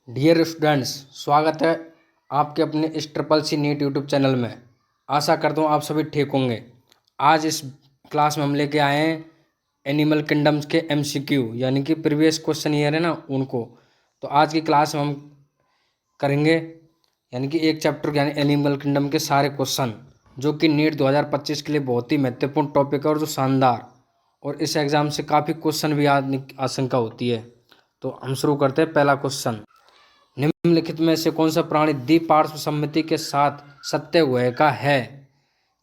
Dear students, स्वागत है आपके अपने इस triple C NEET YouTube channel में। आशा करता हूँ आप सभी ठीक होंगे। आज इस क्लास में हम लेके आए हैं एनिमल किंगडम्स के एमसीक्यू, यानी कि प्रीवियस क्वेश्चन ईयर है ना उनको। तो आज की क्लास में हम करेंगे यानी कि एक चैप्टर यानी एनिमल किंगडम के सारे क्वेश्चन, जो कि नीट 2025 के लिए बहुत ही महत्वपूर्ण टॉपिक है और जो शानदार, और इस एग्ज़ाम से काफ़ी क्वेश्चन भी आने की आशंका होती है। तो हम शुरू करते हैं। पहला क्वेश्चन, निम्नलिखित में से कौन सा प्राणी द्विपार्श्व सममिति के साथ सत्य गुहा का है?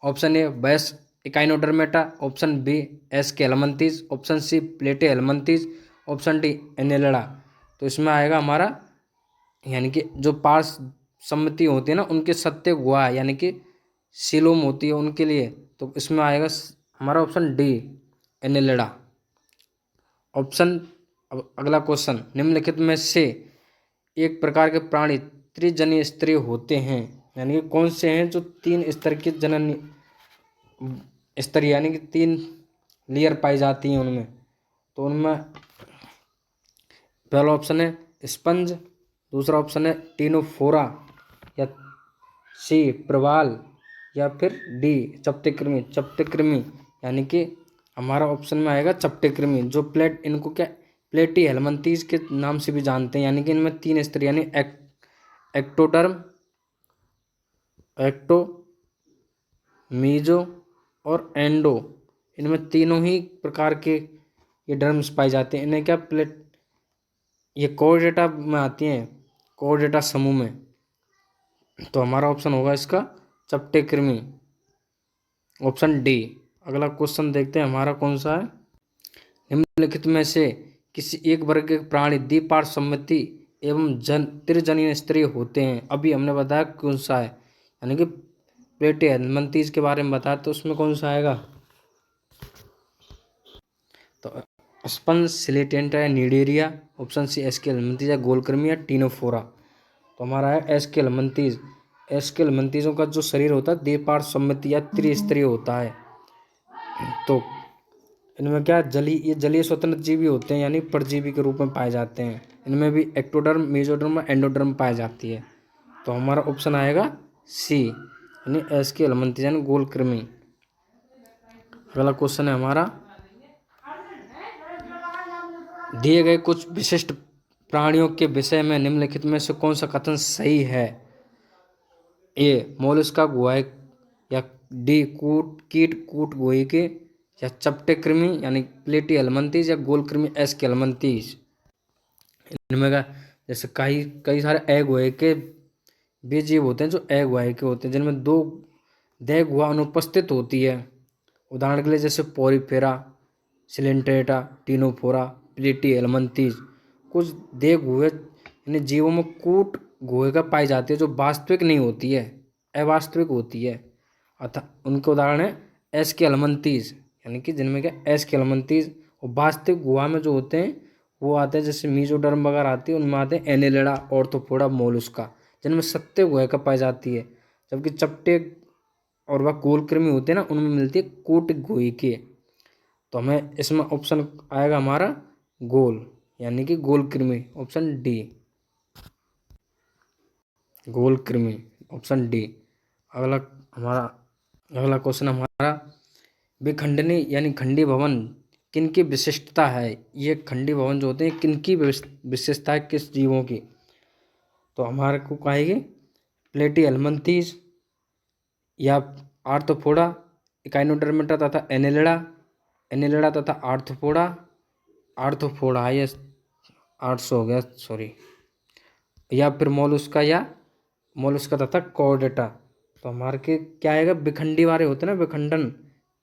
ऑप्शन ए बैस Echinodermata, option B Aschelminthes, option C Platyhelminthes, option D Annelida. तो इसमें आएगा हमारा यानी कि जो पार्श्व सम्मति होती है ना उनके सत्य गुहा यानी कि सीलोम होती है उनके लिए, तो इसमें आएगा हमारा ऑप्शन डी एनेलिडा ऑप्शन। अब अगला क्वेश्चन, निम्नलिखित में से एक प्रकार के प्राणी त्रिजनीय स्तरीय होते हैं, यानी कि कौन से हैं जो तीन स्तर की जननी स्तरीय यानी कि तीन लेयर पाई जाती हैं उनमें। तो उनमें पहला ऑप्शन है स्पंज, दूसरा ऑप्शन है टीनोफोरा, या सी प्रवाल, या फिर डी चपटे कृमि यानी कि हमारा ऑप्शन में आएगा चपटे कृमि, जो प्लेट इनको क्या प्लेटी हेलमंथीज के नाम से भी जानते हैं। यानी कि इनमें तीन स्तर यानी एक्टोडर्म, एक्टो, मीजो और एंडो, इनमें तीनों ही प्रकार के ये डर्म्स पाए जाते हैं। इन्हें क्या प्लेट ये कोर्डेटा में आती हैं, कोर्डेटा समूह में। तो हमारा ऑप्शन होगा इसका चपटे कृमि, ऑप्शन डी। अगला क्वेश्चन देखते हैं हमारा कौन सा है, निम्नलिखित में से किसी एक वर्ग के प्राणी द्विपार्श्व सममिति एवं त्रिजनीय स्तरीय होते हैं। अभी हमने बताया कौन सा है, यानी कि प्लेटे हेलमंथीज के बारे में बताया, तो उसमें कौन सा आएगा? तो स्पंज सिलेटेंटा या नीडेरिया, ऑप्शन सी एस्के हेलमंथीज या गोलकृमि या टीनोफोरा। तो हमारा है एस्के हेलमंथीज। एस्के हेलमंथीजों का जो शरीर होता है द्विपार्श्व सममिति या त्रिस्तरीय होता है। तो इनमें क्या ये जलीय स्वतंत्र जीवी होते हैं, यानी परजीवी के रूप में पाए जाते हैं। इनमें भी एक्टोडर्म, मेसोडर्म और एंडोडर्म पाई जाती है। तो हमारा ऑप्शन आएगा सी, यानी एस्के हेलमंथीज यानी गोलकृमि। अगला क्वेश्चन है हमारा, दिए गए कुछ विशिष्ट प्राणियों के विषय में निम्नलिखित में से कौन सा कथन सही है? ए मोलस्का गुहा, या डी कीट कूट गुहे के, या चपटे कृमि यानी प्लेटी हेलमंथीज, या गोल कृमि एस्के हेलमंथीज। इनमें का जैसे कई कई सारे ए गुहे के भी जीव होते हैं जो ए गुहा के होते हैं, जिनमें दो देह गुहा अनुपस्थित होती है। उदाहरण के लिए जैसे पोरीफेरा, सिलेंट्रेटा, टीनोफोरा, प्लेटी हेलमंथीज। कुछ देह गुहे यानी जीवों में कूट गुहे का पाई जाती है जो वास्तविक नहीं होती है, अवास्तविक होती है। अतः उनके उदाहरण है एस्के हेलमंथीज, यानी कि जिनमें क्या एस्के हेलमंथीज, और वास्तविक गुहा में जो होते हैं वो आते हैं जैसे मीजोडर्म वगैरह आती है, उनमें आते हैं एनेलिडा, ऑर्थोपोडा, मोलस्का, जिनमें सत्य गुहा का पाई जाती है। जबकि चपटे और वह गोलकृमि होते हैं ना उनमें मिलती है कूट गुहे के। तो हमें इसमें ऑप्शन आएगा हमारा गोल, यानी कि गोलकृमि, ऑप्शन डी गोलकृमि, ऑप्शन डी। अगला हमारा अगला क्वेश्चन हमारा, विखंडनी यानी खंडी भवन किनकी विशिष्टता है? ये खंडी भवन जो होते हैं किनकी विशेषता है, किस जीवों की? तो हमारे को कहेगी प्लेटी हेलमंथीज, या आर्थ्रोपोडा, इकाइनोडर्मेटा तथा एनेलिडा तथा आर्थ्रोपोडा ये 800 हो गया सॉरी, या फिर मोलस्का तथा कॉर्डेटा। तो हमारे के क्या आएगा, विखंडी वाले होते हैं ना, विखंडन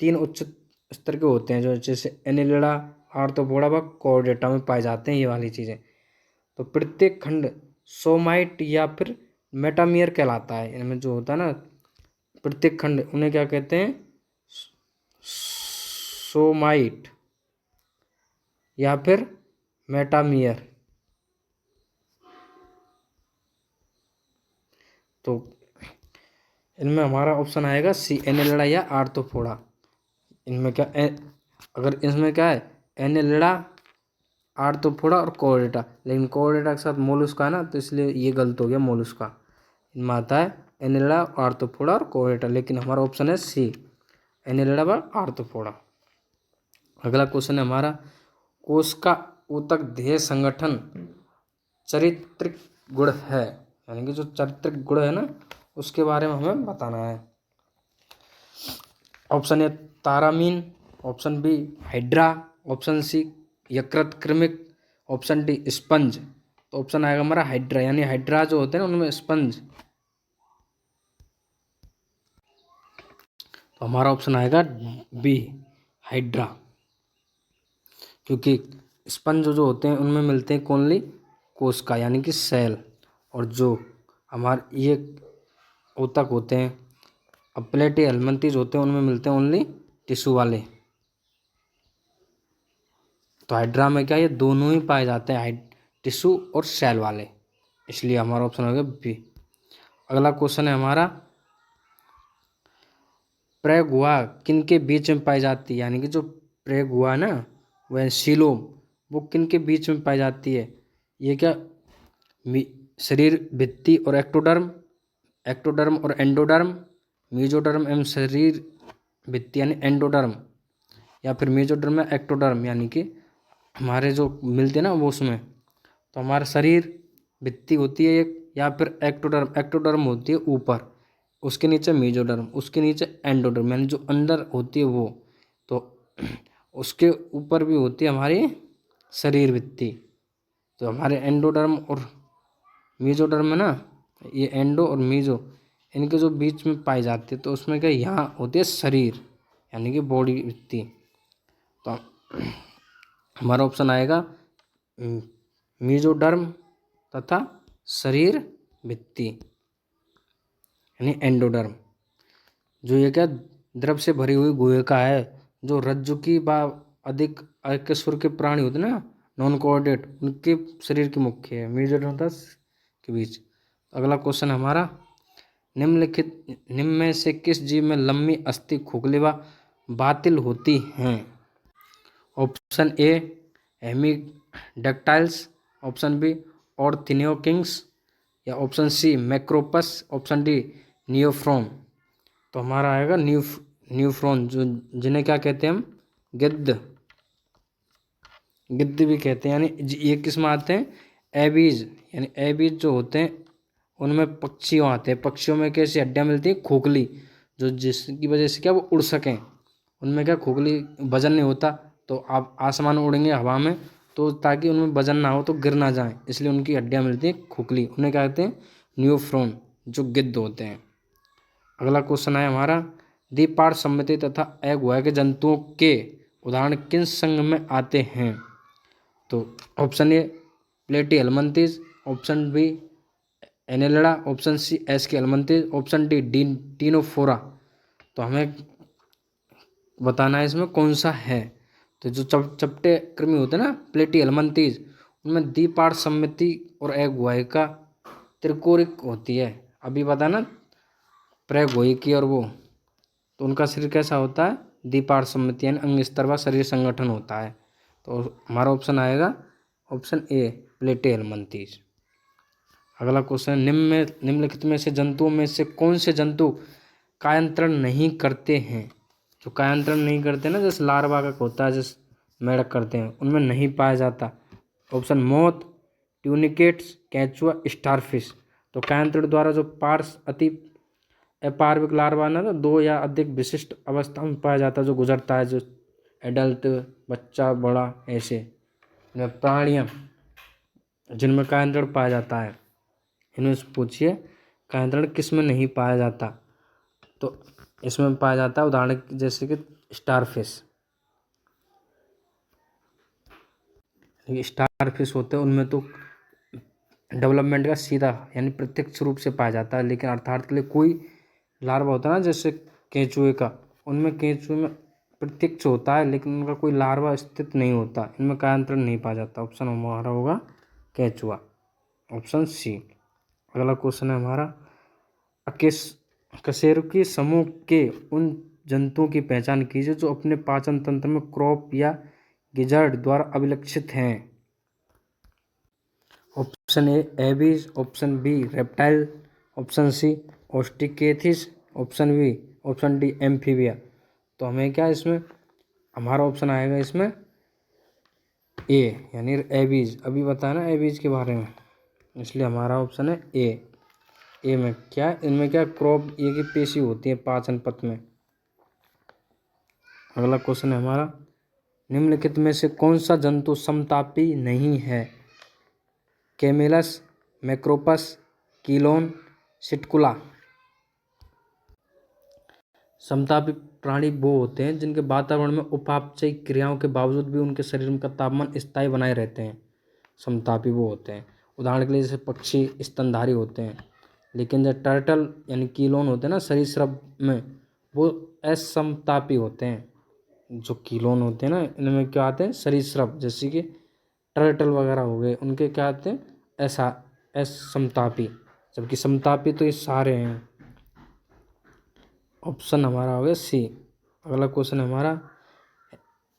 तीन उच्च स्तर के होते हैं जो जैसे एनेलिडा, आर्थ्रोपोडा व कॉर्डेटा में पाए जाते हैं ये वाली चीज़ें। तो प्रत्येक खंड सोमाइट या फिर मेटामियर कहलाता है। इनमें जो होता है ना प्रत्येक खंड, उन्हें क्या कहते हैं? सोमाइट या फिर मेटामियर। तो इनमें हमारा ऑप्शन आएगा सी एनेलिडा या आर्थ्रोपोडा। इनमें क्या अगर इसमें क्या है एनेलिडा, आर्थ्रोपोडा और कोर्डेटा, लेकिन कोर्डेटा के साथ मोलस्का है ना, तो इसलिए ये गलत हो गया मोलस्का। इनमें आता है एनिलिडा, आर्थ्रोपोडा और कोर्डेटा, लेकिन हमारा ऑप्शन है सी, एनिलिडा व आर्थ्रोपोडा। अगला क्वेश्चन है हमारा, कोश का ऊतक देह संगठन चारित्रिक गुण है, यानी कि जो चारित्रिक गुण है ना उसके बारे में हमें बताना है। ऑप्शन ए तारामीन, option B hydra, option C यकृत कृमिक, ऑप्शन डी स्पंज। तो ऑप्शन आएगा हमारा हाइड्रा, यानी हाइड्रा जो होते हैं ना उनमें स्पंज, तो हमारा ऑप्शन आएगा बी हाइड्रा, क्योंकि स्पंज जो होते हैं उनमें मिलते हैं कौनली कोशिका यानी कि सेल, और जो हमारे ये ऊतक होते हैं प्लेटी हेलमिंथेस होते हैं उनमें मिलते हैं ओनली टिश्यू वाले। तो हाइड्रा में क्या ये दोनों ही पाए जाते हैं, टिश्यू और सेल वाले, इसलिए हमारा ऑप्शन हो गया बी। अगला क्वेश्चन है हमारा, प्रेगुआ किन के बीच में पाई जाती है, यानी कि जो प्रेगुआ ना वह सीलोम वो किन के बीच में पाई जाती है। ये क्या शरीर भित्ति और एक्टोडर्म, एक्टोडर्म और एंडोडर्म, मीजोडर्म एवं शरीर भित्ति यानी एंडोडर्म, या फिर मीजोडर्म या एक्टोडर्म, यानी कि हमारे जो मिलते हैं ना वो उसमें। तो हमारा शरीर भित्ति होती है एक, या फिर एक्टोडर्म, एक्टोडर्म होती है ऊपर, उसके नीचे मीजोडर्म, उसके नीचे एंडोडर्म यानी जो अंदर होती है वो, तो उसके ऊपर भी होती है हमारी शरीर भित्ति। तो हमारे एंडोडर्म और मीजोडर्म में ना, ये एंडो और मीजो इनके जो बीच में पाई जाती है, तो उसमें क्या यहाँ होती है शरीर यानी कि बॉडी भित्ति। तो हमारा ऑप्शन आएगा मीजोडर्म तथा शरीर भित्ति यानी एंडोडर्म। जो ये क्या द्रव से भरी हुई गुहिका है, जो रज्जु की व अधिक अकशेरुक के प्राणी होते हैं ना नॉन कोऑर्डिनेट, उनके शरीर की मुख्य है, मीजोडर्म तथा के बीच। अगला क्वेश्चन हमारा, निम्न में से किस जीव में लंबी अस्थि खोखली व बातिल होती हैं। Option A Hemidactylus, option B ऑर्थिनियोकिंग्स, या option C Macropus, option D Neophron. तो हमारा आएगा न्यूफ्रॉन, जो जिन्हें क्या कहते हैं हम गिद्ध, गिद्ध भी कहते हैं, यानी ये किस में आते हैं एबीज, यानी एबीज जो होते हैं उनमें पक्षियों आते हैं, पक्षियों में कैसी हड्डियाँ मिलती हैं खोखली, जो जिसकी वजह से क्या वो उड़ सकें, उनमें क्या खोखली वजन नहीं होता, तो आप आसमान में उड़ेंगे हवा में तो ताकि उनमें वजन ना हो तो गिर ना जाए, इसलिए उनकी हड्डियाँ मिलती हैं खोखली, उन्हें क्या कहते हैं न्यूफ्रॉन, जो गिद्ध होते हैं। अगला क्वेश्चन है हमारा, द्विपार्श्व सममिति तथा अगुआ के जंतुओं के उदाहरण किन संघ में आते हैं। तो option A Platyhelminthes, option B Annelida, option C Aschelminthes, option D Ctenophora. तो हमें बताना है इसमें कौन सा है। तो जो चपटे कृमि होते हैं ना प्लेटी हेलमिंथेस, उनमें द्विपार्श्व सममिति और अगुआ त्रिकोरिक होती है, अभी पता ना प्रेगोइकी और वो, तो उनका शरीर कैसा होता है द्विपार्श्व सममिति यानी अंग स्तर व शरीर संगठन होता है। तो हमारा ऑप्शन आएगा ऑप्शन ए प्लेटी हेलमिंथेस। अगला क्वेश्चन, निम्नलिखित में से जंतुओं में से कौन से जंतु कायांतरण नहीं करते हैं। जो कायांतरण नहीं करते ना, जैसे लार्वा का होता है, जैसे मेढक करते हैं, उनमें नहीं पाया जाता। ऑप्शन मोथ, ट्यूनिकेट्स, केंचुआ, स्टारफिश। तो कायांतरण द्वारा जो अति अपार्विक लार्वा ना, तो दो या अधिक विशिष्ट अवस्था में पाया जाता है, जो गुजरता है, जो एडल्ट बच्चा बड़ा ऐसे प्राणियाँ जिनमें कायांतरण पाया जाता है, इन्हें पूछिए कायांतरण किस में नहीं पाया जाता। तो इसमें पाया जाता है उदाहरण जैसे कि स्टारफिश, स्टारफिश होते हैं उनमें तो डेवलपमेंट का सीधा यानी प्रत्यक्ष रूप से पाया जाता है, लेकिन अर्थात के लिए कोई लार्वा होता है ना जैसे केंचुए का, उनमें केंचुए में प्रत्यक्ष होता है लेकिन उनका कोई लार्वा स्थित नहीं होता, इनमें कायांतरण नहीं पाया जाता। ऑप्शन हमारा होगा केंचुआ, ऑप्शन सी। अगला क्वेश्चन है हमारा, कशेरुकी समूह के उन जंतुओं की पहचान कीजिए जो अपने पाचन तंत्र में क्रॉप या गिजर्ड द्वारा अभिलक्षित हैं। Option A Aves, option B reptile, option C Osteichthyes, option D Amphibia. तो हमें क्या इसमें हमारा ऑप्शन आएगा इसमें ए, यानी एबीज। अभी बताया ना एबीज के बारे में, इसलिए हमारा ऑप्शन है ए। ए में क्या, इनमें क्या क्रॉप ये की पेशी होती है पाचन पथ में। अगला क्वेश्चन है हमारा, निम्नलिखित में से कौन सा जंतु समतापी नहीं है? Camelus, Macropus, कीलोन, सिटकुला। समतापी प्राणी वो होते हैं जिनके वातावरण में उपापचयी क्रियाओं के बावजूद भी उनके शरीर का तापमान स्थायी बनाए रहते हैं। समतापी वो होते हैं। उदाहरण के लिए जैसे पक्षी स्तनधारी होते हैं, लेकिन जो टर्टल यानी कीलोन होते हैं ना सरीसृप में, वो असमतापी होते हैं। जो कीलोन होते हैं ना इनमें क्या आते हैं सरीसृप, जैसे कि टर्टल वगैरह हो गए, उनके क्या आते हैं ऐसा असमतापी, जबकि समतापी तो ये सारे हैं। ऑप्शन हमारा हो गया सी। अगला क्वेश्चन है हमारा,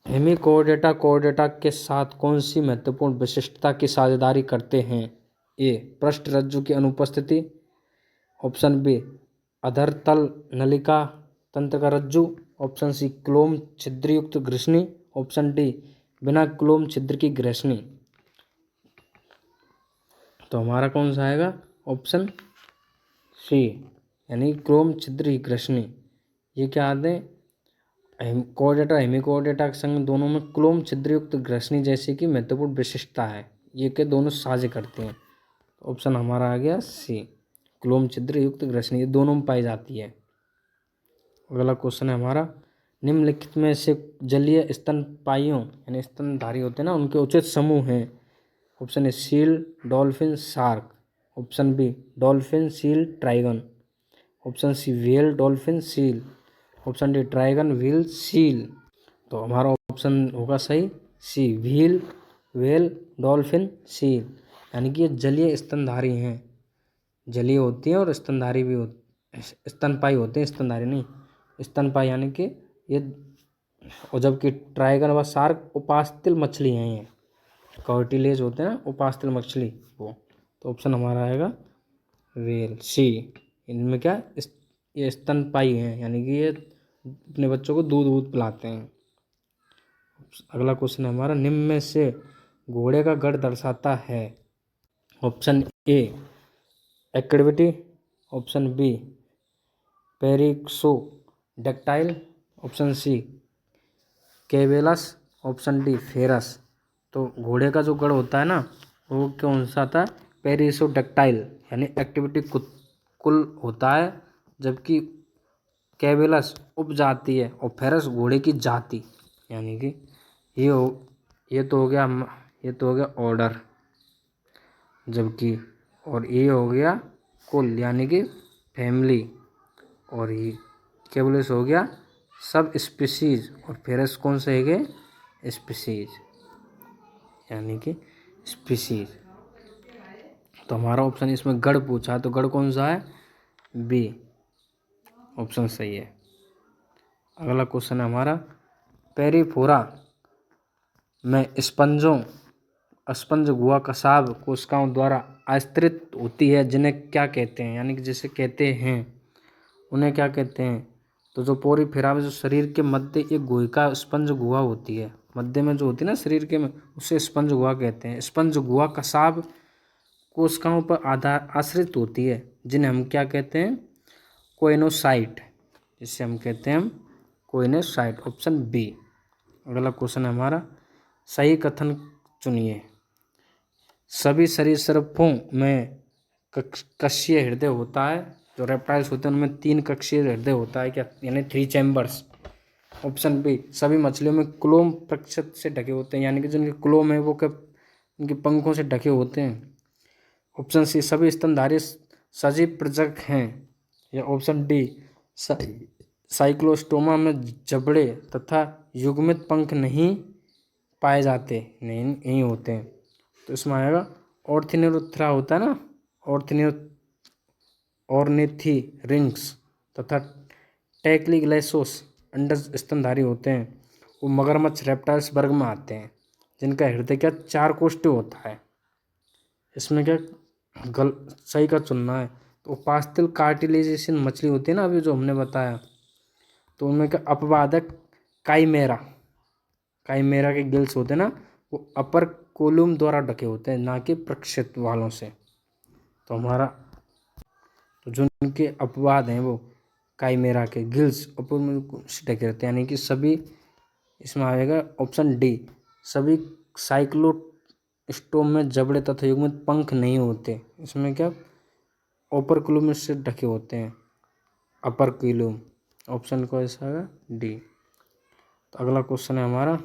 हेमिकोडेटा कोडेटा के साथ कौन सी महत्वपूर्ण विशिष्टता की साझेदारी करते हैं? ए पृष्ठ रज्जु की अनुपस्थिति, ऑप्शन बी अधरतल नलिका तंत्र का रज्जु, ऑप्शन सी क्लोम छिद्रयुक्त ग्रसनी, ऑप्शन डी बिना क्लोम छिद्र की ग्रसनी। तो हमारा कौन सा आएगा ऑप्शन सी, यानी क्लोम छिद्र की ग्रसनी। ये क्या आते हैं कोडेटा हेमिकोडेटा के संग दोनों में क्लोम छिद्रयुक्त ग्रसनी जैसी की महत्वपूर्ण विशिष्टता है, ये के दोनों साझे करते हैं। ऑप्शन हमारा आ गया सी, क्लोम छिद्रयुक्त ग्रसनी, ये दोनों में पाई जाती है। अगला क्वेश्चन है हमारा, निम्नलिखित में से जलीय स्तनपायियों यानी स्तनधारी होते हैं ना उनके उचित समूह हैं। Option A seal, dolphin, shark, option B dolphin, seal, Trygon, option C whale, dolphin, seal, option D Trygon, whale, seal. तो हमारा ऑप्शन होगा सही C, wheel, whale, dolphin, seal, यानी कि ये जलीय स्तनधारी हैं। जलीय होती हैं और स्तनधारी भी स्तनपायी होते हैं, स्तनधारी नहीं स्तनपायी, यानी कि ये। और जबकि ट्राइगन व शार्क उपास्थल मछली हैं, ये कार्टिलेज होते हैं ना उपास्थल मछली वो। तो ऑप्शन हमारा आएगा व्हेल सी। इनमें क्या ये स्तनपायी हैं, यानी कि ये अपने बच्चों को दूध पिलाते हैं। अगला क्वेश्चन है हमारा, निम्न में से घोड़े का गढ़ दर्शाता है? Option A activity, option B perissodactyl, option C caballus, option D ferus. तो घोड़े का जो गढ़ होता है ना वो कौन सा था पेरिसोडेक्टाइल, यानी एक्टिविटी कुल होता है, जबकि कैवेलस उपजाति है और फेरस घोड़े की जाति, यानी कि ये तो हो गया ऑर्डर, जबकि और ये हो गया कुल यानी कि फैमिली, और ये कैवेलस हो गया सब स्पीसीज, और फेरस कौन से है गए स्पीसीज, यानी कि स्पीसीज। तो हमारा ऑप्शन इसमें गढ़ पूछा, तो गढ़ कौन सा है बी, ऑप्शन सही है। अगला क्वेश्चन है हमारा, पेरिफोरा में स्पंज गुहा कसाब कोशिकाओं द्वारा आश्रित होती है, जिन्हें क्या कहते हैं, यानी कि जिसे कहते हैं उन्हें क्या कहते हैं? तो जो पोरीफेरा में जो शरीर के मध्य एक गुहिका स्पंज गुहा होती है, मध्य में जो होती है ना शरीर के में, उसे स्पंज गुहा कहते हैं। स्पंज गुहा कसाब कोशिकाओं पर आश्रित होती है, जिन्हें हम क्या कहते हैं कोइनोसाइट, जिसे हम कहते हैं कोइनोसाइट, ऑप्शन बी। अगला क्वेश्चन है हमारा, सही कथन चुनिए। सभी सरीसृपों में कक्षीय हृदय होता है, जो रेप्टाइल्स होते हैं उनमें 3 कक्षीय हृदय होता है क्या, यानी 3 चैम्बर्स। ऑप्शन बी सभी मछलियों में क्लोम प्रतिशत से ढके होते हैं, यानी कि जिनके क्लोम है वो उनके पंखों से ढके होते हैं। ऑप्शन सी सभी स्तनधारी सजीव प्रजनक हैं, या ऑप्शन डी साइक्लोस्टोमा में जबड़े तथा युग्मित पंख नहीं पाए जाते, नहीं होते हैं। तो इसमें आएगा ऑर्थिनिरोथ्रा होता है ना, ऑर्निथीरिंक्स तथा टेक्लिग्लेसोस अंडज स्तनधारी होते हैं। वो मगरमच्छ रेप्टाइल्स वर्ग में आते हैं, जिनका हृदय क्या 4 कोष्ठीय होता है। इसमें क्या सही का चुनना है। तो उपास्थल कार्टिलेजियन मछली होती है ना, अभी जो हमने बताया, तो उनमें क्या अपवादक काइमेरा, काइमेरा के गिल्स होते हैं ना, वो अपर कोलुम द्वारा ढके होते हैं, ना कि प्रक्षेप वालों से। तो हमारा तो जो उनके अपवाद हैं वो काइमेरा के गिल्स अपर में से ढके रहते हैं, यानी कि सभी, इसमें आएगा ऑप्शन डी, सभी साइक्लोस्टोम में जबड़े तथा युग्मित पंख नहीं होते। इसमें क्या अपर क्लूम से ढके होते हैं, अपर क्लूम, ऑप्शन को ऐसा है डी। तो अगला क्वेश्चन है हमारा,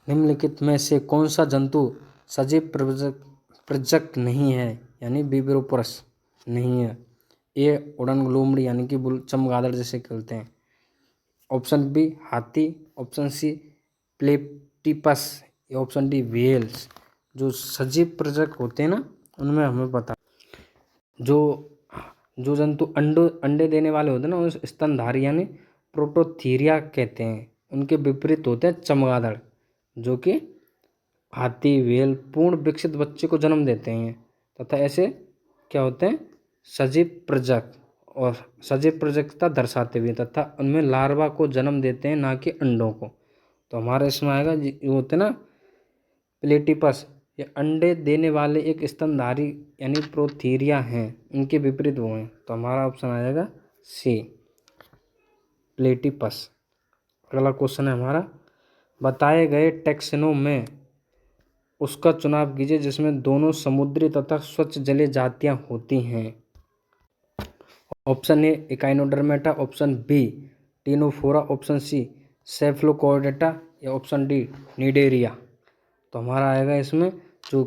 निम्नलिखित में से कौन सा जंतु सजीव प्रजक नहीं है, यानी विविरोपरस नहीं है। ए उड़न लोमड़ी, यानी कि चमगादड़ जैसे कहते हैं। ऑप्शन बी हाथी, ऑप्शन सी प्लेटिपस, या ऑप्शन डी व्हेल्स। जो सजीव प्रजक होते हैं ना, उनमें हमें पता, जो जो जंतु अंडे देने वाले होते हैं ना, उस स्तनधारी यानी प्रोटोथीरिया कहते हैं। उनके विपरीत होते हैं चमगादड़, जो कि हाथी व्हेल पूर्ण विकसित बच्चे को जन्म देते हैं, तथा ऐसे क्या होते हैं सजीव प्रजक, और सजीव प्रजकता दर्शाते हुए, तथा उनमें लार्वा को जन्म देते हैं, ना कि अंडों को। तो हमारे इसमें आएगा ये होते हैं ना प्लेटिपस, ये अंडे देने वाले एक स्तनधारी यानी प्रोथीरिया हैं, उनके विपरीत वो हैं। तो हमारा ऑप्शन आ जाएगा सी, प्लेटिपस। अगला क्वेश्चन है हमारा, बताए गए टैक्सोनॉमी में उसका चुनाव कीजिए जिसमें दोनों समुद्री तथा स्वच्छ जलीय जातियां होती हैं। Option A Echinodermata, option B Ctenophora, option C Cephalochordata, या ऑप्शन डी निडेरिया। तो हमारा आएगा इसमें जो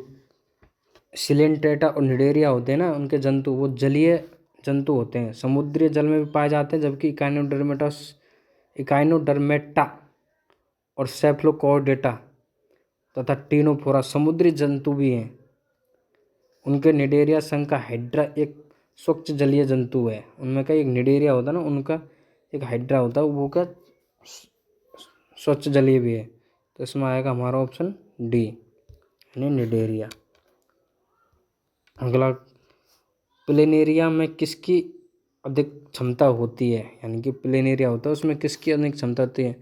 सिलेंट्रेटा और निडेरिया होते हैं ना, उनके जंतु वो जलीय जंतु होते हैं, समुद्री जल में भी पाए जाते हैं, जबकि इकाइनोडर्मेटा और सेफलोकॉर्डेटा तथा टीनोफोरा समुद्री जंतु भी हैं। उनके निडेरिया संघ का हाइड्रा एक स्वच्छ जलीय जंतु है। उनमें का एक निडेरिया होता है ना, उनका एक हाइड्रा होता है, वो क्या स्वच्छ जलीय भी है। तो इसमें आएगा हमारा ऑप्शन डी, यानी निडेरिया। अगला, प्लेनेरिया में किसकी अधिक क्षमता होती है, यानी कि प्लेनेरिया होता है उसमें किसकी अधिक क्षमता होती है,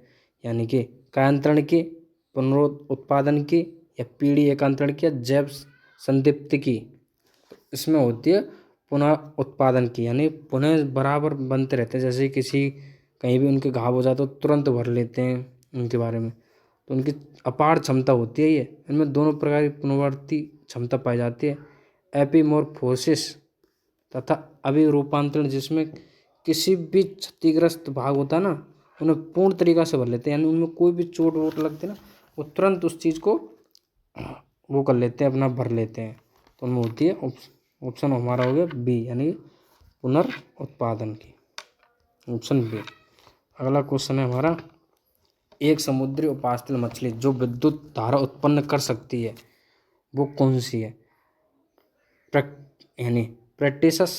यानी कि कायांतरण की, पुनरुत्पादन की, या पीढ़ी एकांतरण की, या जैव संदीप्ति की। इसमें होती है पुनः उत्पादन की, यानी पुनः बराबर बनते रहते हैं। जैसे किसी कहीं भी उनके घाव हो जाता तो तुरंत भर लेते हैं उनके बारे में, तो उनकी अपार क्षमता होती है ये। इनमें दोनों प्रकार की पुनरावर्ती क्षमता पाई जाती है, एपिमोर्फोसिस तथा अभिरूपांतरण, जिसमें किसी भी क्षतिग्रस्त भाग होता है ना, उन्हें पूर्ण तरीका से भर लेते हैं, यानी उनमें कोई भी चोट वोट लगती है ना, वो तुरंत उस चीज़ को वो कर लेते हैं, अपना भर लेते हैं। तो उनमें होती है ऑप्शन हमारा हो गया बी, यानी पुनर्उत्पादन की, ऑप्शन बी। अगला क्वेश्चन है हमारा, एक समुद्री उपास्थल मछली जो विद्युत धारा उत्पन्न कर सकती है वो कौन सी है, यानी प्रेटिसस,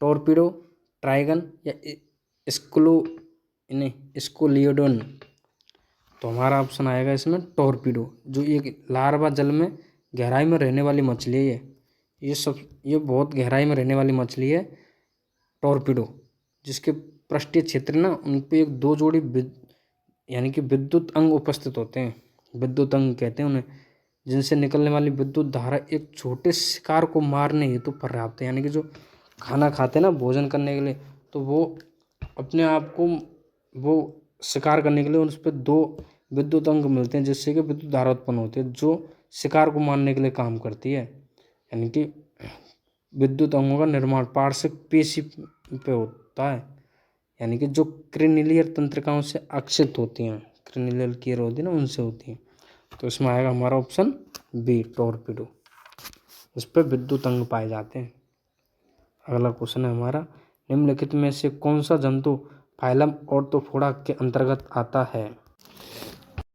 टोरपीडो, ट्राइगन, या स्कुलियोडोन। तो हमारा ऑप्शन आएगा इसमें टोरपीडो, जो एक लार्वा जल में गहराई में रहने वाली मछली है। ये बहुत गहराई में रहने वाली मछली है टोरपीडो, जिसके पृष्ठीय क्षेत्र ना उन पे एक दो जोड़ी यानी कि विद्युत अंग उपस्थित होते हैं, विद्युत अंग कहते हैं उन्हें, जिनसे निकलने वाली विद्युत धारा एक छोटे शिकार को मारने हेतु पर्याप्त है। यानी कि जो खाना खाते हैं ना भोजन करने के लिए, तो वो अपने आप को वो शिकार करने के लिए उस पर दो विद्युत अंग मिलते हैं, जिससे कि विद्युत धारा उत्पन्न होती है, जो शिकार को मारने के लिए काम करती है। यानी कि विद्युत अंगों का निर्माण पार्श्व पेशी पे होता है, यानी कि जो क्रेनिलियर तंत्रिकाओं से अक्षित होती हैं, क्रेनिलियर कीयर होती है ना, उनसे होती हैं। तो इसमें आएगा हमारा ऑप्शन बी, टोरपीडो, इस पर विद्युत अंग पाए जाते हैं। अगला क्वेश्चन है हमारा, निम्नलिखित में से कौन सा जंतु फाइलम ऑर्थोपोडा के अंतर्गत आता है।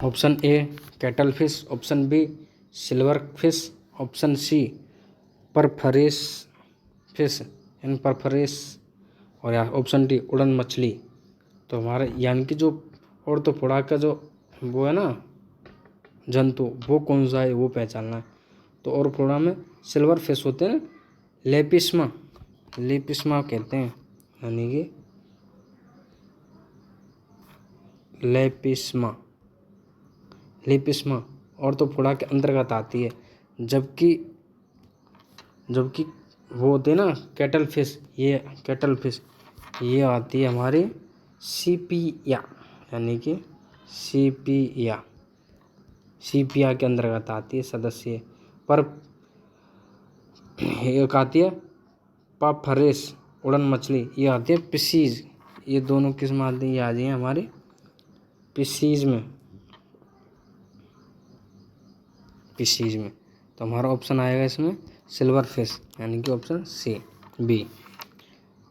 Option A cuttle fish, option B silver fish, option C परफरेस फिश यानी परफरेस, और या ऑप्शन डी उड़न मछली। तो हमारा यानी कि जो ऑर्थोपोडा का जो वो है ना जंतु वो कौन सा है वो पहचानना है। तो और फ्लोरा में सिल्वर फिश होते हैं, लेपिस्मा कहते हैं, यानी कि लेपिस्मा ऑर्थोपोडा के अंतर्गत आती है। जबकि वो होते हैं ना कैटल फिश, ये आती है हमारी सीपिया, यानी कि सीपिया के अंतर्गत आती है सदस्य। पर एक आती है पाफरेस उड़न मछली, ये आती है पिसीज। ये दोनों किस्म आती है, ये आ जाइए हमारी पिसीज में। तो हमारा ऑप्शन आएगा इसमें सिल्वर फिश, यानी कि ऑप्शन सी बी।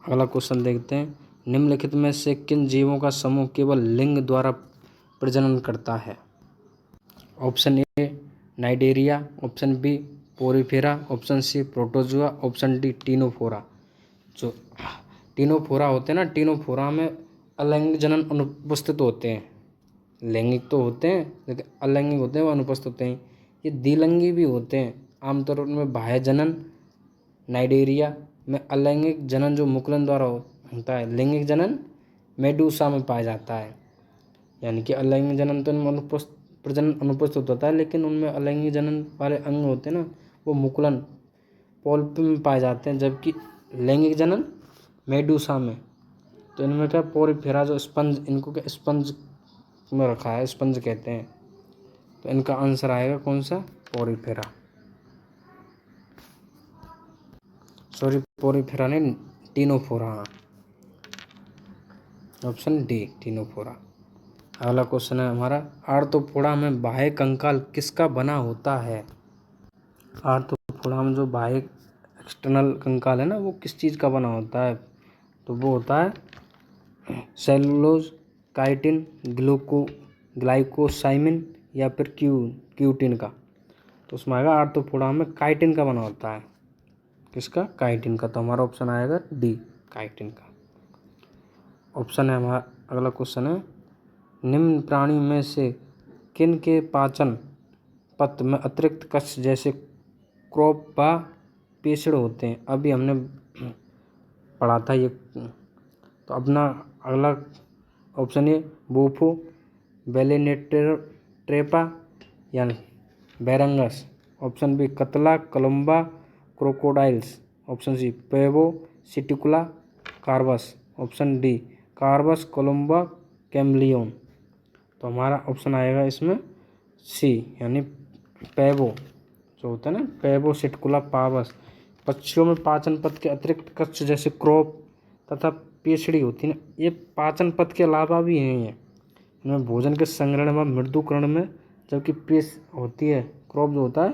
अगला क्वेश्चन देखते हैं, निम्नलिखित में से किन जीवों का समूह केवल लिंग द्वारा प्रजनन करता है? Option A Cnidaria, option B Porifera, option C Protozoa, option D Ctenophora. जो टीनोफोरा होते हैं ना, टीनोफोरा में अलैंगिक जनन अनुपस्थित होते हैं। लैंगिक तो होते हैं लेकिन अलैंगिक होते हैं, वो अनुपस्थित होते हैं। ये द्विलिंगी भी होते हैं, आमतौर पर उनमें बाह्य जनन नाइडेरिया में, अलैंगिक जनन जो मुकुलन द्वारा होता है, लैंगिक जनन मेडूसा में पाया जाता है। यानी कि अलैंगिक जनन तो इनमें प्रजनन अनुपस्थित होता है, लेकिन उनमें अलैंगिक जनन वाले अंग होते हैं ना, वो मुकुलन पोल्प में पाए जाते हैं, जबकि लैंगिक जनन मेडूसा में। तो इनमें क्या पोरीफेरा जो स्पंज, इनको क्या स्पंज में रखा है, स्पंज कहते हैं। तो इनका आंसर आएगा कौन सा? पोरीफेरा, सॉरी पोरीफेरा नहीं, टीनोफोरा, ऑप्शन डी टीनोफोरा। अगला क्वेश्चन है हमारा, आर्थ्रोपोडा में बाह्य कंकाल किसका बना होता है? आर्थ्रोपोडा में जो बाह्य एक्सटर्नल कंकाल है ना, वो किस चीज़ का बना होता है? तो वो होता है सेलुलोज, काइटिन, ग्लाइकोसाइमिन या फिर क्यूटिन का। तो उसमें आएगा आर्थ्रोपोडा में काइटिन का बना होता है। किसका? काइटिन का। तो हमारा ऑप्शन आएगा डी काइटिन का। ऑप्शन है हमारा अगला क्वेश्चन है, निम्न प्राणी में से किन के पाचन पथ में अतिरिक्त कष्ट जैसे क्रोप व पेशिड़ होते हैं? अभी हमने पढ़ा था ये। तो अपना अगला ऑप्शन है बोफो, बेलेनेट्रेपा या बेरंगस, option B Catla, Columba, Crocodylus, option C Pavo Psittacula Corvus, option D Corvus Columba chameleon. तो हमारा ऑप्शन आएगा इसमें सी, यानी पेबो जो होता है ना, पेबो सिटिकुला पावस। पक्षियों में पाचन पथ के अतिरिक्त कष्ट जैसे क्रोप तथा पेशड़ी होती है ना, ये पाचन पथ के अलावा भी हैं। ये इनमें भोजन के संग्रहण व मृदुकरण में, जबकि पेश होती है, क्रोप जो होता है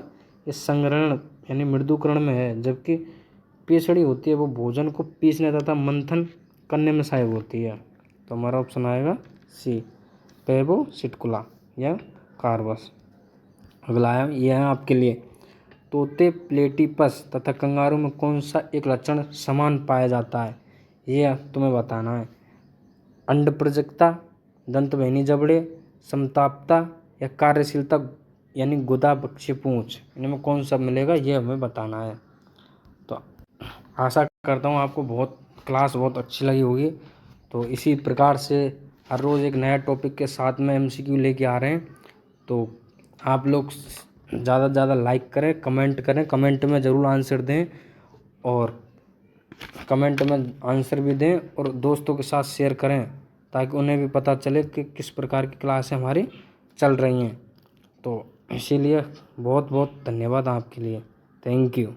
ये संग्रहण यानी मृदुकरण में है, जबकि पेशड़ी होती है वो भोजन को पीसने तथा मंथन करने में सहायक होती है। तो हमारा ऑप्शन आएगा सी पेबो सिटिकुला या कार्बस। अगला है यह है आपके लिए, तोते, प्लेटिपस तथा कंगारू में कौन सा एक लक्षण समान पाया जाता है? ये तुम्हें बताना है। अंडप्रजकता, दंतवहनी जबड़े, समतापता या कार्यशीलता यानी गुदा बक्षी पूंछ, इनमें कौन सा मिलेगा ये हमें बताना है। तो आशा करता हूँ आपको क्लास बहुत अच्छी लगी होगी। तो इसी प्रकार से हर रोज़ एक नया टॉपिक के साथ में MCQ लेके आ रहे हैं। तो आप लोग ज़्यादा से ज़्यादा लाइक करें, कमेंट करें, कमेंट में ज़रूर आंसर दें, और कमेंट में आंसर भी दें और दोस्तों के साथ शेयर करें, ताकि उन्हें भी पता चले कि किस प्रकार की क्लासें हमारी चल रही हैं। तो इसीलिए बहुत बहुत धन्यवाद आपके लिए। Thank you.